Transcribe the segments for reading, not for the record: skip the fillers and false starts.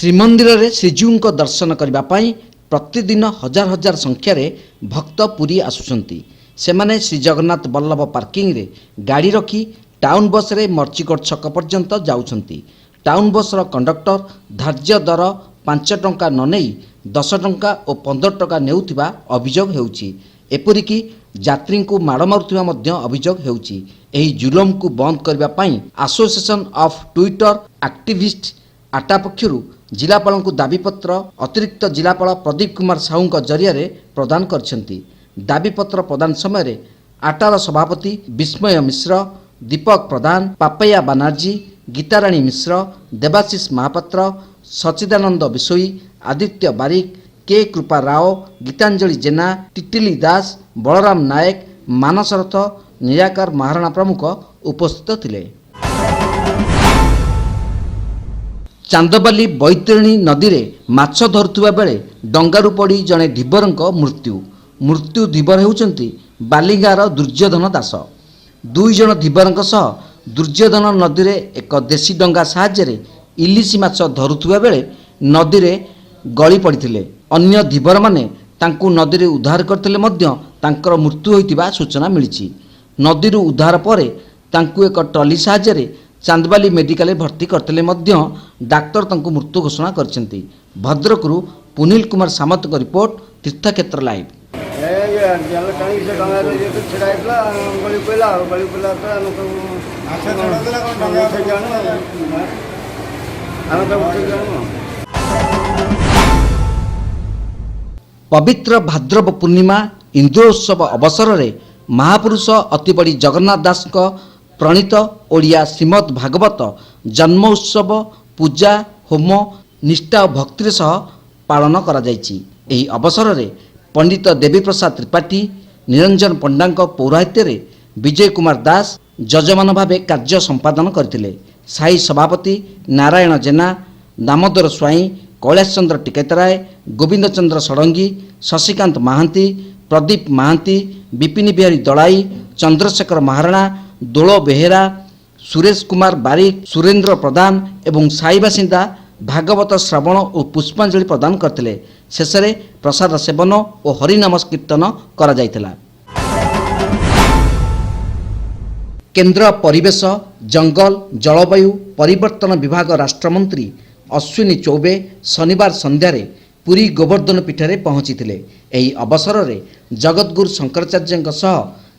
श्रीमंदिर रे श्रीजीव दर्शन करने प्रतिदिन हजार हजार संख्यार भक्त पुरी आसुंट सेमाने श्री जगन्नाथ बल्लभ पार्किंग रे गाड़ी रखी टाउन बस रे मर्चिकोट छक पर्यंत जाउछंती। टाउन बसर कंडक्टर धार्य दर 5 टंका न नहीं 10 टंका और 15 टंका नेउथिबा अभियोग हेउची। एपरिकी यात्री को माड़ मारुथिबा मध्य अभियोग हेउची। एही जुलम को बंद करबा पई एसोसिएशन ऑफ ट्विटर एक्टिविस्ट आटा पक्षरु जिलापाल को दाबीपत्र अतिरिक्त जिलापाल प्रदीप कुमार साहू जरिया प्रदान करछंती। दाबीपत्र प्रदान समय आटार सभापति विस्मय मिश्र, दीपक प्रधान, पापैया बानार्जी, गीताराणी मिश्र, देवाशीष महापात्र, सचिदानंद बिशोई, आदित्य बारिक, के कृपा राव, गीतांजलि जेना, टिटिली दास, बलराम नायक, मानसरथ, निराकार महाराणा प्रमुख उपस्थित थिले। चांदबाली बैतरणी नदी रे माछ धरुवा बेले डंगारू पड़ी जड़े धीवर मृत्यु धीवर होउचंती बालिगार दुर्योधन दास। 2 जण धीवर दुर्योधन नदी रे एक देशी डंगा साहाय्य इलिसी माछ धरुवा बेले नदी रे गली पड़िथिले। अन्य धीवर माने तांकु नदी रे उद्धार करथिले मध्य तांकर मृत्यु होइतिबा सूचना मिलिछि। नदी रू उद्धार परे तांकु एक ट्रली साहाय्य चांदबाली मेडिकल भर्ती करते डाक्तर तंकु मृत्यु घोषणा करछंती। भद्रकरू पुनील कुमार सामंत को रिपोर्ट, तीर्थक्षेत्र लाइव। पवित्र भाद्रव पूर्णिमा इंद्रोत्सव अवसर में महापुरुष अतिबड़ी जगन्नाथ दास प्रणीत ओडिया श्रीमद् भागवत जन्म उत्सव पूजा होम निष्ठा और भक्तिर सह पालन करा जायछि। एही अवसर में पंडित देवी प्रसाद त्रिपाठी, निरंजन पंडा पौराहित्य रे विजय कुमार दास जजमान भावे कार्य संपादन करथिले। साई सभापति नारायण जेना, दामोदर स्वाई, कैलाश चंद्र टिकेतराय, गोविंद चंद्र षडंगी, शशिकांत महांती, प्रदीप महांती, विपिन बिहारी दलाई, चंद्रशेखर महाराणा, दोलो बेहेरा, सुरेश कुमार बारिक, सुरेंद्र प्रधान एवं साई बासिंदा भागवत श्रवण और पुष्पांजलि प्रदान करथिले। शेषे प्रसाद सेवन और हरिनाम कीर्तन करा जायतिला। केंद्र परिवेश, जंगल, जलवायु परिवर्तन विभाग राष्ट्रमंत्री अश्विनी चौबे शनिवार संध्यारे पुरी गोवर्धन पीठरे पहुंचीथिले। एही अवसर में जगद्गुरु शंकराचार्य सह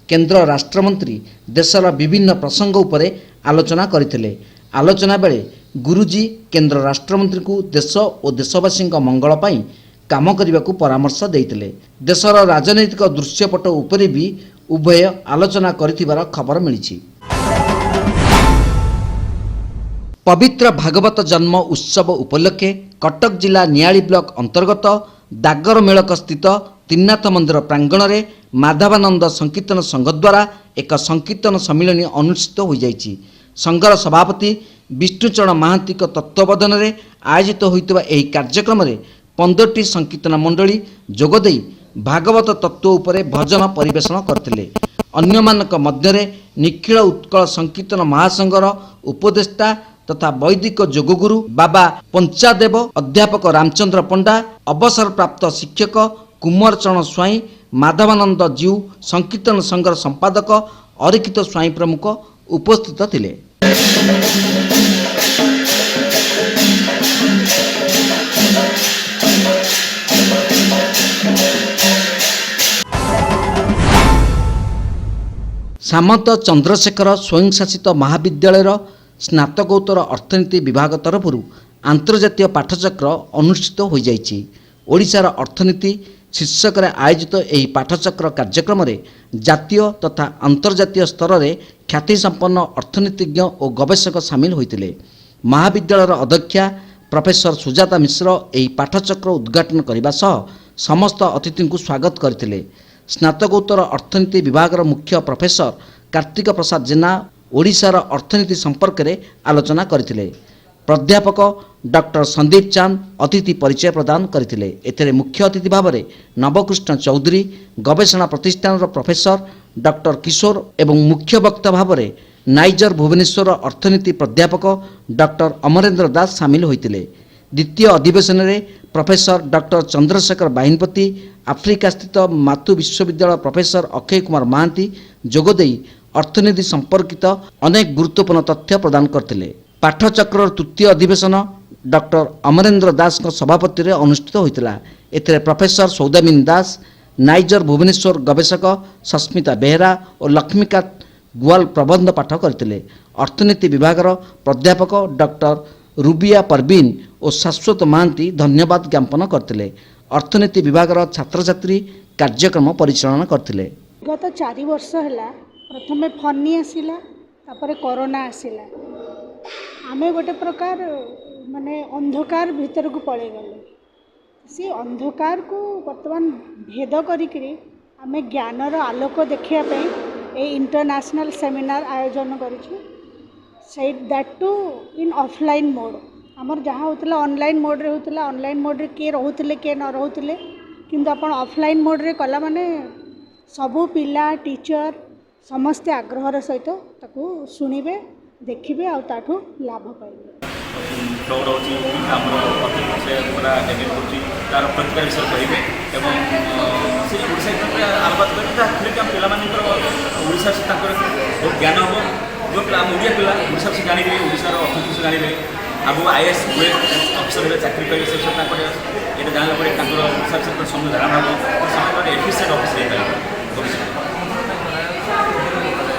केंद्र राष्ट्रमंत्री देशर विभिन्न प्रसंग उपरे आलोचना करथिले। आलोचना बेले गुरुजी केंद्र राष्ट्रमंत्री को देश और देशवासी मंगल पाई काम करने को परामर्श देइथिले। देशर राजनैतिक दृश्यपट उपरे भी उभय आलोचना करिथिबार खबर मिलिछि। पवित्र भागवत जन्म उत्सव उपलक्षे कटक जिला नियाली ब्लॉक अंतर्गत दागर मेलक स्थित त्रिनाथ मंदिर प्रांगण में माधवानंद संकीर्तन संघ द्वारा एक संकीर्तन सम्मिलन अनुष्ठित हो जाइछि। संघर सभापति विष्णुचरण महांती तत्वावधान में आयोजित होइतबा एही कार्यक्रम में 15टी संकीर्तन मंडली जोगदेई भागवत तत्व उपरे भजन परिवेषण करथिले। अन्यमानक मध्यरे निखिल उत्कल संकीर्तन महासंघर उपदेष्टा तथा वैदिक जोगगुरु बाबा पंचादेव, अध्यापक रामचंद्र पंडा, अवसर प्राप्त शिक्षक कुमार चरण स्वाई, माधवानंद जीव, संकीर्तन संघर संपादक अरिकित स्वाई प्रमुख उपस्थित थिले। सामंत चंद्रशेखर स्वयंशासित महाविद्यालयर स्नातकोत्तर अर्थनीति विभाग तरफ आंतर्जातीय पाठचक्र अनुष्ठित हो जाइछि। ओडिशार अर्थनीति शीर्षक आयोजित यह पाठचक्र कार्यक्रम में जातीय तथा अंतर्जातीय स्तर में ख्यातिसंपन्न अर्थनीतिज्ञ और गवेषक सामिल होते। महाविद्यालयर अध्यक्षा प्रोफेसर सुजाता मिश्र यह पाठचक्र उद्घाटन करने सह समस्त अतिथि को स्वागत करते। स्नातकोत्तर अर्थनीति विभाग मुख्य प्रोफेसर कार्तिक प्रसाद जेना ओडिशार अर्थनीति संपर्क में आलोचना करते। प्राध्यापक डॉक्टर संदीप चांद अतिथि परिचय प्रदान करथिले। एथिरे मुख्य अतिथि भाव में नवकृष्ण चौधरी, गवेषणा प्रतिष्ठान प्रोफेसर डॉक्टर किशोर एवं मुख्य वक्ता भाव में नाइजर भुवनेश्वर अर्थनीति प्राध्यापक डॉक्टर अमरेंद्र दास सामिल होइतिले। द्वितीय अधिवेशन में प्रोफेसर डॉक्टर चंद्रशेखर बाहिनपति आफ्रिका स्थित मातु विश्वविद्यालय प्रोफेसर अक्षय कुमार महांती जोगदे अर्थनीति संपर्कित अनेक गुरुत्वपूर्ण तथ्य प्रदान करते। पाठचक्र तृतीय अधिवेशन डॉक्टर अमरेंद्र दास सभापति में अनुष्ठित होता। एथिरे प्रोफेसर सौदामिनी दास, नाइजर भुवनेश्वर गवेषक सस्मिता बेहेरा और लक्ष्मीकांत गुआल प्रबंध पाठ करते। अर्थनीति विभाग प्राध्यापक डॉक्टर रुबिया परवीन और शाश्वत महांती धन्यवाद ज्ञापन करते। अर्थनीति विभाग छात्र छात्री कार्यक्रम परिचालन करते। गत 4 वर्ष है प्रथम फनी आसला तापर कोरोना आसला आमे गोटे प्रकार माने अंधकार भीतर को पड़े गले सी अंधकार को वर्तमान भेद करी आमे ज्ञानर आलोक देखापी ए इंटरनेशनल सेमिनार आयोजन करूँ से that too in offline mode आमर जहाँ होता ऑनलाइन मोड रे होता ऑनलाइन मोड रे किए रोते किए न रोते किंतु आप ऑफलाइन मोड रे कला माने सबू पिला टीचर समस्ते आग्रहर सहित ताकू शुणिबे देखिबे आ ताठू लाभ पाइबे। फ्लोर होची हमरो अतिरिक्त से पूरा डेवलप होची तार प्रतिकार विषय कहिबे एवं से ओडिसा के आलबात करे ता फिर हम पिला मानकर ओडिसा से ताकर बहुत ज्ञान हो जो पिला ओडिया पिला ओडिसा से जानिबे ओडिसा रो अर्थनीति से जानिबे अब आईएएस अफसर रे चाकरी करे से सता करे एटा जानला परे ताकर ओडिसा से समझ धारणा हो समय एफिशिएंट ऑफिस रे भविष्य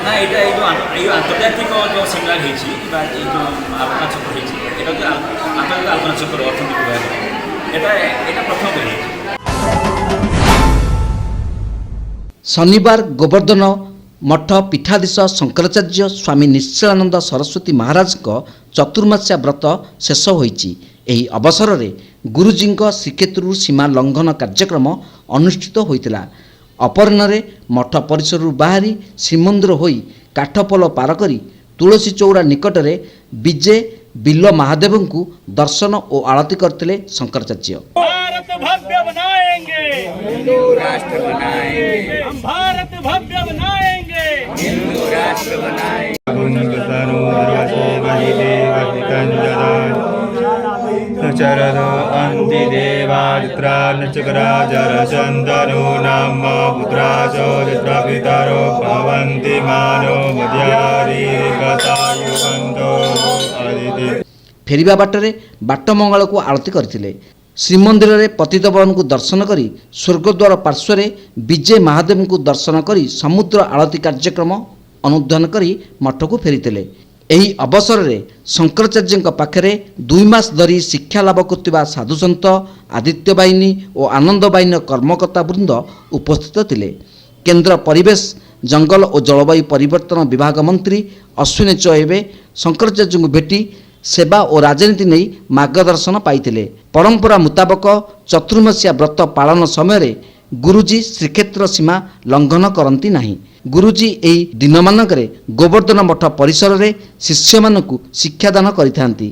ना ये जो आंतर्जातिक जो सेमिनार होती जो आलोचना चक्र होती जो आंतर्जातिक आलोचना चक्र अर्थनीति विभाग यहाँ प्रथम शनिवार गोवर्धन मठ पीठाधीश शंकराचार्य स्वामी निश्चलानंद सरस्वती महाराज चतुर्मास्या व्रत शेष होईची। एही अवसर में गुरुजी श्रीक्षेत्र सीमा लंघन कार्यक्रम अनुष्ठित होता। अपराह्न मठ परिसर बाहरी श्रीमंदिर होई काठपोल पार करी तुलसी चौड़ा निकट में विजे बिल्ल महादेव को दर्शन और आरती करते शंकराचार्य। भारत भव्य बनाएंगे, हिंदू राष्ट्र बनाएंगे, हम भारत भव्य बनाएंगे, हिंदू राष्ट्र बनाएंगे। चरदो अन्ति देवादित्रा नचकराजर चन्दनो नाम पुत्राजो यत्र पितरो भवन्ति मानो मध्यारी कथायुवन्तो आदिति। फेरिबा बाटरे बाटमंगल को आरती करथिले। श्रीमंदिर में पतितपावन को दर्शन करी स्वर्गद्वार पार्श्व विजय महादेव को दर्शन करी समुद्र आरती कार्यक्रम अनुध्यान करी मठ को फेरीते। एही अवसर में शंकराचार्य पाखरे 2 मास धरी शिक्षा लाभ करथिबा साधुसंत आदित्य बाहिनी और आनंद बाहिनी कर्मकर्ता वृंद उपस्थित थिले। केंद्र परिवेश जंगल और जलवायु परिवर्तन विभाग मंत्री अश्विनी चौबे शंकराचार्य को भेटी सेवा और राजनीति नहीं मार्गदर्शन पाइथिले। परंपरा मुताबक चतुर्मास्या व्रत पालन समय गुरुजी श्रीक्षेत्र सीमा लंघन करती नहीं। गुरुजी एही दिन मानकरे गोवर्धन मठ परिसर में शिष्य मानकु शिक्षादान करिथांती।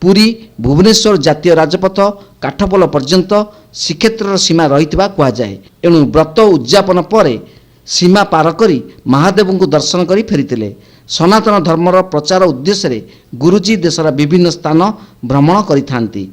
पुरी भुवनेश्वर जातीय राजपथ काठपोल पर्यंत श्रीक्षेत्र सीमा रहितबा कुहा जाए। एणु व्रत उद्यापन पर सीमा पार करी महादेव को दर्शन करी फेरीतिले। सनातन धर्मर प्रचार उद्देश्य गुरुजी देशर विभिन्न स्थान भ्रमण करिथांती।